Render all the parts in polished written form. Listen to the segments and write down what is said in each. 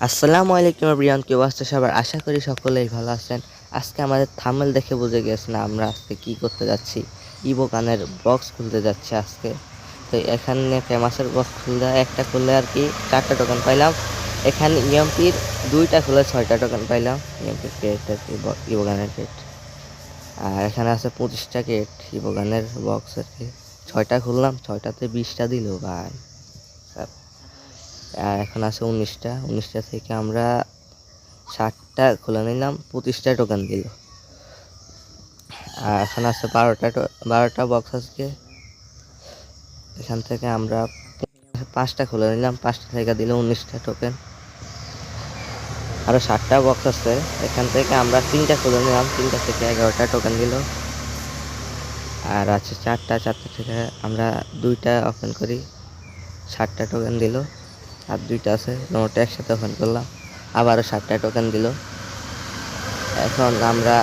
আসসালামু আলাইকুম এভরিওয়ান, কি অবস্থা সবার? আশা করি সকলেই ভালো আছেন। আজকে আমাদের থাম্বনেল দেখে বুঝে গেছেন আমরা আজকে কি করতে যাচ্ছি। ইভো গানের বক্স খুলতে যাচ্ছি আজকে। তো এখানে ফেমাসের বক্স খুললে একটা খুললে আর কি 4টা টোকেন পাইলাম। এখানে ইএমপির 2টা খুলে 6টা টোকেন পাইলাম। ইএমপির ক্রেট আর কি, ইভো গানের ক্রেট। আর এখানে আছে 25টা ক্রেট ইভো গানের বক্স আর কি। 6টা খুললাম, 6টাতে 20টা দিল ভাই। আর এখন আছে 19টা থেকে আমরা 60টা খুলে নিলাম, 25টা টোকেন দিল। আর এখন আছে 12টা বক্স আজকে। এখান থেকে আমরা 5টা খুলে নিলাম, 5টা থেকে দিল 19টা টোকেন। আরও 60টা বক্স আছে, এখান থেকে আমরা 3টা খুলে নিলাম, 3টা থেকে 11টা টোকেন দিল। আর আছে 4টা থেকে আমরা 2টা ওপেন করি, 60টা টোকেন দিল। আর 2টা আছে, নোটটা একসাথে ওপেন করলাম, আবারও 60টা টোকেন দিল। এখন আমরা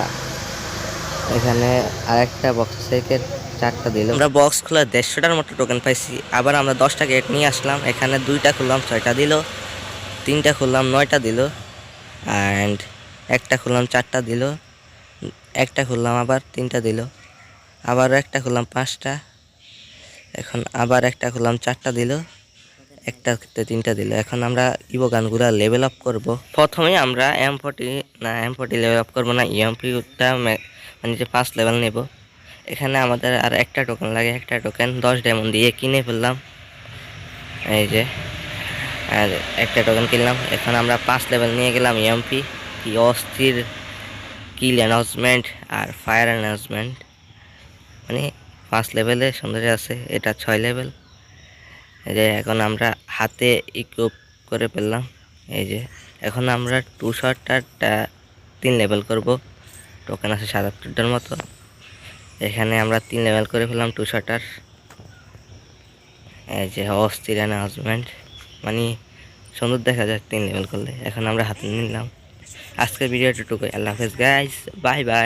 এখানে আরেকটা বক্স থেকে 4টা দিল। আমরা বক্স খোলা 150টার মতো টোকেন পাইছি। আবার আমরা 10টা গেট নিয়ে আসলাম, এখানে 2টা খুললাম, 6টা দিল। 3টা খুললাম, 9টা দিল। অ্যান্ড একটা খুললাম, 4টা দিল। একটা খুললাম, আবার 3টা দিল। আবারও একটা খুললাম, 5টা। এখন আবার একটা খুললাম, 4টা দিল। একটা 3টা দিল। এখন আমরা ইভো গানগুলা লেভেল আপ করব। প্রথমে আমরা M40 লেভেল আপ করবো না, ইএমপিটা মানে যে 5 লেভেল নেব। এখানে আমাদের আর একটা টোকেন লাগে, একটা টোকেন 10 ডায়মন্ড দিয়ে কিনে ফেললাম, এই যে। আর একটা টোকেন কিনলাম। এখন আমরা 5 লেভেল নিয়ে গেলাম ইএমপি, কি অস্থির কিল অ্যানাউন্সমেন্ট আর ফায়ার অ্যানাউন্সমেন্ট, মানে 5 লেভেলে সুন্দর আছে। এটা 6 লেভেল। এই যে এখন আমরা হাতে ইকুইপ করে ফেললাম, এই যে। এখন আমরা 2 শটটা 3 লেভেল করব। টোকেন আছে 77টার মতো। এখানে আমরা 3 লেভেল করে ফেললাম 2 শটার, এই যে অস্থির অ্যানাউন্সমেন্ট, মানে সুন্দর দেখা যায় 3 লেভেল করলে। এখন আমরা হাতে নিলাম। আজকের ভিডিওটা টুকু, আল্লাহ হাফেজ গাইস, বাই বাই।